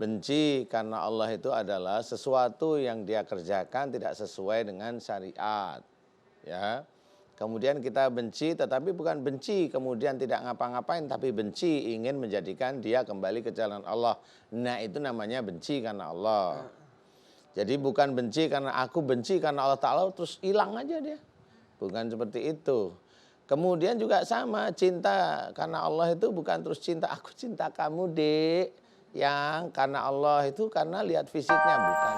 Benci karena Allah itu adalah sesuatu yang dia kerjakan tidak sesuai dengan syariat. Ya. Kemudian kita benci, tetapi bukan benci kemudian tidak ngapa-ngapain, tapi benci ingin menjadikan dia kembali ke jalan Allah. Nah, itu namanya benci karena Allah. Jadi bukan benci karena aku benci karena Allah Ta'ala terus hilang aja dia. Bukan seperti itu. Kemudian juga sama, cinta karena Allah itu bukan terus cinta, aku cinta kamu dek. Yang karena Allah itu karena lihat fisiknya, bukan.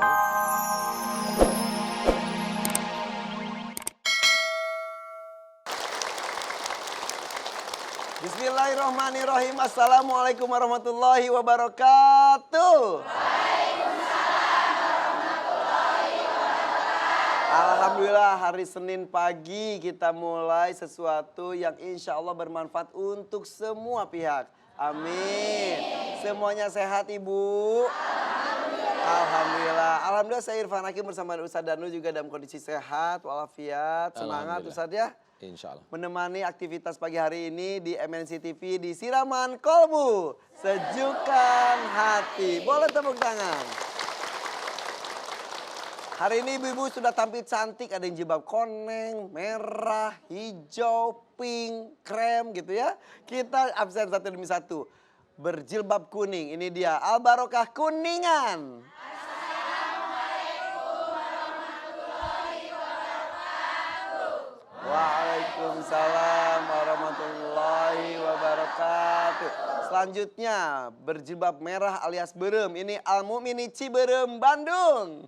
Bismillahirrahmanirrahim. Assalamualaikum warahmatullahi wabarakatuh. Alhamdulillah, hari Senin pagi kita mulai sesuatu yang insya Allah bermanfaat untuk semua pihak. Amin. Semuanya sehat Ibu? Alhamdulillah. Alhamdulillah saya Irfan Hakim bersama Ustadz Danu juga dalam kondisi sehat walafiat. Semangat Ustadz ya. Insya Allah. Menemani aktivitas pagi hari ini di MNC TV di Siraman Kolbu. Sejukkan hati. Boleh tepuk tangan. Hari ini ibu-ibu sudah tampil cantik, ada yang jilbab koneng, merah, hijau, pink, krem gitu ya. Kita absen satu demi satu. Berjilbab kuning, ini dia Al Barokah Kuningan. Assalamualaikum warahmatullahi wabarakatuh. Waalaikumsalam warahmatullahi wabarakatuh. Selanjutnya berjilbab merah alias berem, ini Al Mukmini Ciberem, Bandung.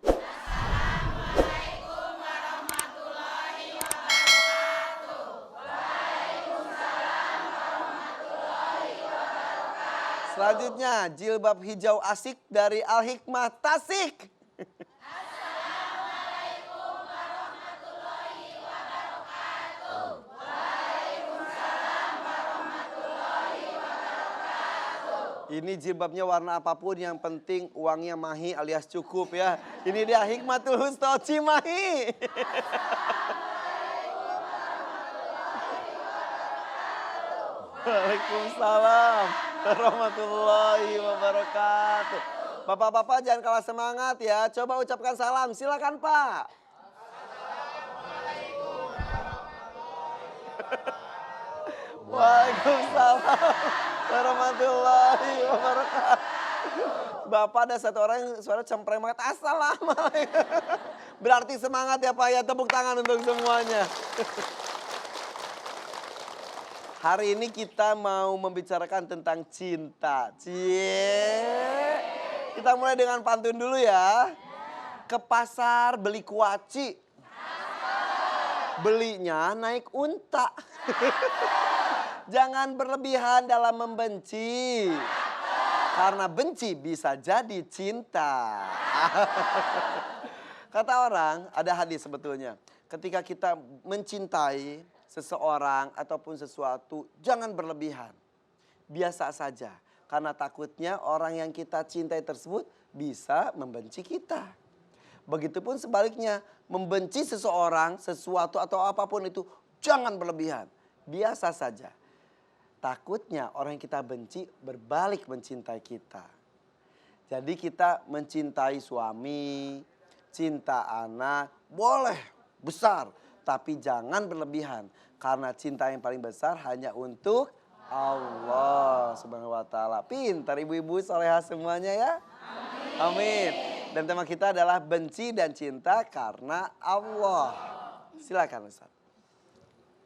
Selanjutnya jilbab hijau asik dari Al Hikmah Tasik. Assalamualaikum warahmatullahi wabarakatuh. Waalaikumsalam warahmatullahi wabarakatuh. Ini jilbabnya warna apapun yang penting uangnya mahi alias cukup ya. Ini dia Hikmatul Husna Cimahi. Waalaikumsalam warahmatullahi wabarakatuh. Bapak-bapak jangan kalah semangat ya. Coba ucapkan salam. Silakan Pak. Waalaikumsalam warahmatullahi wabarakatuh. Bapak ada satu orang yang suara cempreng banget. Assalamualaikum. Berarti semangat ya Pak ya. Tepuk tangan untuk semuanya. Hari ini kita mau membicarakan tentang cinta. Cie. Kita mulai dengan pantun dulu ya. Ke pasar beli kuaci. Belinya naik unta. Jangan berlebihan dalam membenci. Karena benci bisa jadi cinta. Kata orang, ada hadis sebetulnya. Ketika kita mencintai seseorang ataupun sesuatu, jangan berlebihan. Biasa saja. Karena takutnya orang yang kita cintai tersebut bisa membenci kita. Begitupun sebaliknya, membenci seseorang, sesuatu atau apapun itu, jangan berlebihan. Biasa saja. Takutnya orang yang kita benci berbalik mencintai kita. Jadi kita mencintai suami, cinta anak, boleh besar. Tapi jangan berlebihan. Karena cinta yang paling besar hanya untuk Allah Subhanahu wa ta'ala. Pintar ibu-ibu soleha semuanya ya. Amin. Dan tema kita adalah benci dan cinta karena Allah. Silakan Ustaz.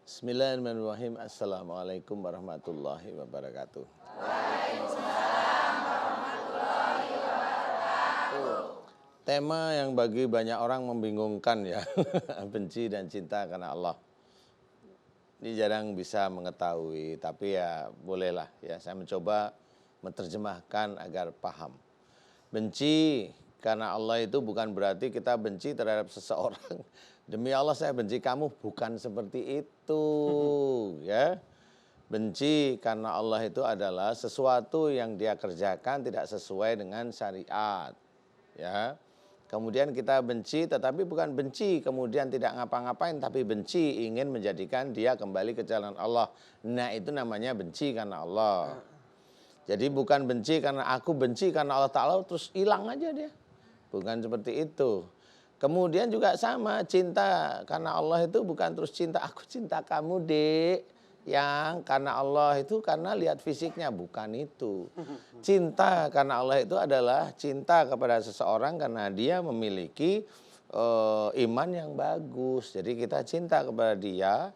Bismillahirrahmanirrahim. Assalamualaikum warahmatullahi wabarakatuh. Tema yang bagi banyak orang membingungkan ya. Benci dan cinta karena Allah. Ini jarang bisa mengetahui, tapi ya bolehlah ya saya mencoba menerjemahkan agar paham. Benci karena Allah itu bukan berarti kita benci terhadap seseorang. Demi Allah saya benci kamu, bukan seperti itu ya. Benci karena Allah itu adalah sesuatu yang dia kerjakan tidak sesuai dengan syariat ya. Kemudian kita benci, tetapi bukan benci kemudian tidak ngapa-ngapain, tapi benci ingin menjadikan dia kembali ke jalan Allah. Nah, itu namanya benci karena Allah. Jadi bukan benci karena aku benci karena Allah Ta'ala terus hilang aja dia. Bukan seperti itu. Kemudian juga sama, cinta karena Allah itu bukan terus cinta, aku cinta kamu dek. Yang karena Allah itu karena lihat fisiknya, bukan itu. Cinta karena Allah itu adalah cinta kepada seseorang karena dia memiliki iman yang bagus. Jadi kita cinta kepada dia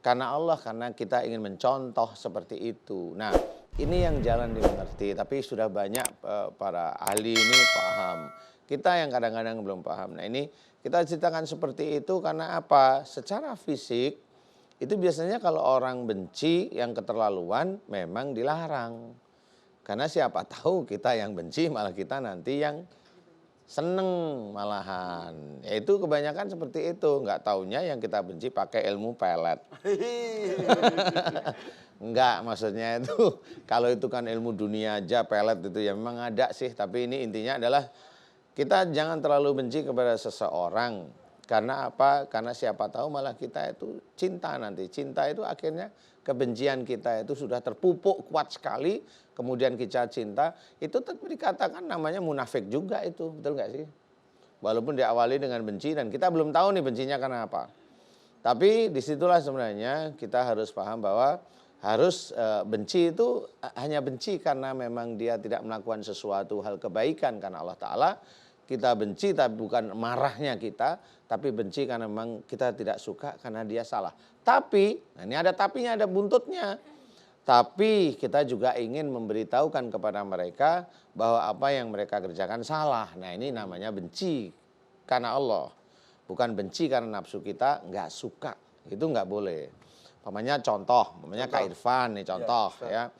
karena Allah, karena kita ingin mencontoh seperti itu. Nah, ini yang jalan dimengerti, tapi sudah banyak para ahli ini paham. Kita yang kadang-kadang belum paham. Nah, ini kita ceritakan seperti itu karena apa? Secara fisik itu biasanya kalau orang benci yang keterlaluan memang dilarang. Karena siapa tahu kita yang benci malah kita nanti yang seneng malahan. Ya, itu kebanyakan seperti itu. Nggak taunya yang kita benci pakai ilmu pelet. Enggak, maksudnya itu kalau itu kan ilmu dunia aja, pelet itu ya memang ada sih. Tapi ini intinya adalah kita jangan terlalu benci kepada seseorang. Karena apa? Karena siapa tahu malah kita itu cinta nanti. Cinta itu akhirnya kebencian kita itu sudah terpupuk kuat sekali. Kemudian kita cinta, itu tetap dikatakan namanya munafik juga itu. Betul nggak sih? Walaupun diawali dengan benci dan kita belum tahu nih bencinya karena apa. Tapi disitulah sebenarnya kita harus paham bahwa harus benci itu hanya benci karena memang dia tidak melakukan sesuatu hal kebaikan karena Allah Ta'ala. Kita benci tapi bukan marahnya kita, tapi benci karena memang kita tidak suka karena dia salah. Tapi, nah ini ada tapinya, ada buntutnya. Tapi kita juga ingin memberitahukan kepada mereka bahwa apa yang mereka kerjakan salah. Nah ini namanya benci karena Allah. Bukan benci karena nafsu kita nggak suka. Itu nggak boleh. Contoh, Kak Irfan nih contoh ya.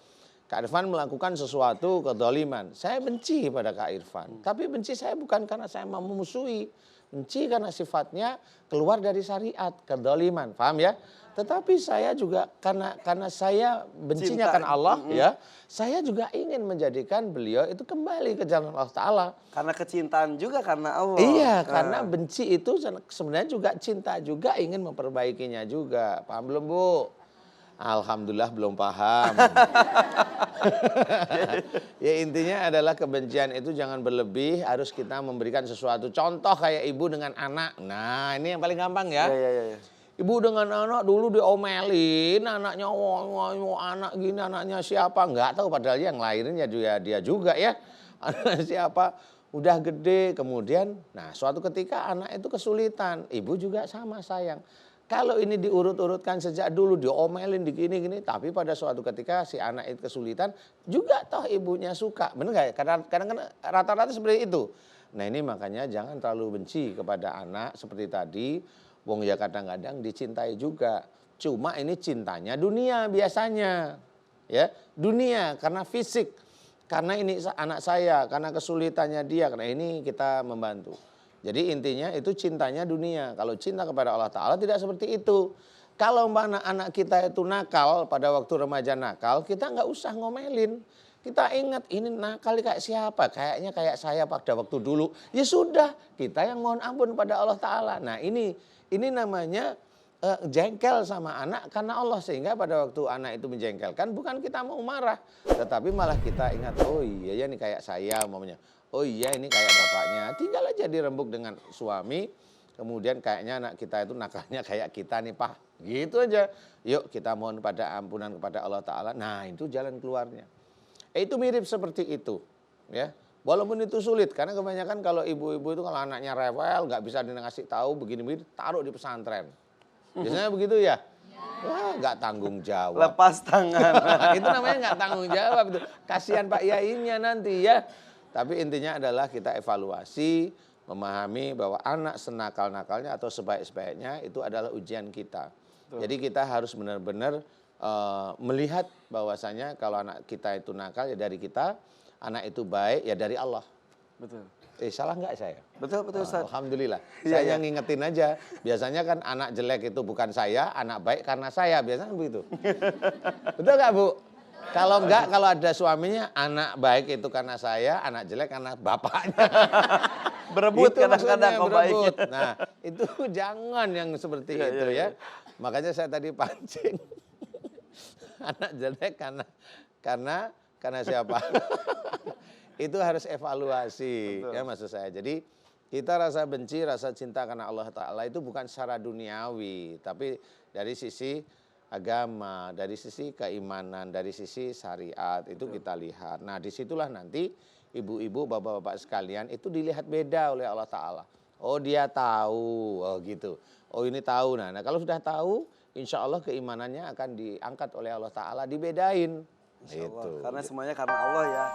Kak Irfan melakukan sesuatu kedoliman. Saya benci pada Kak Irfan. Tapi benci saya bukan karena saya mau memusuhi. Benci karena sifatnya keluar dari syariat, kedoliman. Paham ya? Tetapi saya juga karena saya bencinya karena Allah ya, saya juga ingin menjadikan beliau itu kembali ke jalan Allah Ta'ala. Karena kecintaan juga karena Allah. Iya, karena benci itu sebenarnya juga cinta juga ingin memperbaikinya juga. Paham belum Bu? Alhamdulillah belum paham. Ya intinya adalah kebencian itu jangan berlebih, harus kita memberikan sesuatu. Contoh kayak ibu dengan anak. Nah ini yang paling gampang ya. Iya. Ibu dengan anak dulu diomelin, anaknya anak gini, anaknya siapa, nggak tahu padahal yang lahirin ya dia juga ya. Anak siapa, udah gede kemudian, nah suatu ketika anak itu kesulitan, ibu juga sama sayang. Kalau ini diurut-urutkan sejak dulu, diomelin, digini-gini, tapi pada suatu ketika si anak itu kesulitan, juga toh ibunya suka. Bener nggak ya? Kadang-kadang rata-rata seperti itu. Nah ini makanya jangan terlalu benci kepada anak seperti tadi. Wong ya kadang-kadang dicintai juga. Cuma ini cintanya dunia biasanya. Ya, dunia karena fisik. Karena ini anak saya, karena kesulitannya dia, karena ini kita membantu. Jadi intinya itu cintanya dunia. Kalau cinta kepada Allah Ta'ala tidak seperti itu. Kalau anak kita itu nakal, pada waktu remaja nakal, kita nggak usah ngomelin. Kita ingat ini nakal kayak siapa? Kayaknya kayak saya pada waktu dulu. Ya sudah, kita yang mohon ampun pada Allah Ta'ala. Nah ini namanya jengkel sama anak karena Allah. Sehingga pada waktu anak itu menjengkelkan, bukan kita mau marah. Tetapi malah kita ingat, oh iya ya ini kayak saya umpamanya. Oh iya ini kayak bapaknya. Tinggal aja dirembuk dengan suami. Kemudian kayaknya anak kita itu nakalnya kayak kita nih Pak. Gitu aja. Yuk kita mohon pada ampunan kepada Allah Ta'ala. Nah itu jalan keluarnya. Itu mirip seperti itu. Ya. Walaupun itu sulit. Karena kebanyakan kalau ibu-ibu itu kalau anaknya rewel. Gak bisa dikasih tahu begini-begini. Taruh di pesantren. Biasanya begitu ya. Wah gak tanggung jawab. Lepas tangan. Itu namanya gak tanggung jawab. Kasihan Pak Yainya nanti ya. Tapi intinya adalah kita evaluasi, memahami bahwa anak senakal-nakalnya atau sebaik-sebaiknya itu adalah ujian kita. Betul. Jadi kita harus benar-benar melihat bahwasanya kalau anak kita itu nakal ya dari kita, anak itu baik ya dari Allah. Betul. Salah nggak saya? Betul Ustaz. Alhamdulillah. Saya yang ngingetin aja. Biasanya kan anak jelek itu bukan saya, anak baik karena saya. Biasanya begitu. Betul nggak Bu? Kalau enggak, kalau ada suaminya, anak baik itu karena saya, anak jelek karena bapaknya. Berebut Itu kadang-kadang berebut. Nah, itu jangan yang seperti itu ya. Makanya saya tadi pancing. Anak jelek karena karena siapa? Itu harus evaluasi, ya maksud saya. Jadi kita rasa benci, rasa cinta karena Allah Ta'ala itu bukan secara duniawi, tapi dari sisi agama, dari sisi keimanan, dari sisi syariat, itu kita lihat. Nah disitulah nanti ibu-ibu, bapak-bapak sekalian itu dilihat beda oleh Allah Ta'ala. Oh dia tahu, oh gitu. Oh ini tahu. Nah kalau sudah tahu, insya Allah keimanannya akan diangkat oleh Allah Ta'ala, dibedain. Insya Allah. Gitu. Karena semuanya karena Allah ya.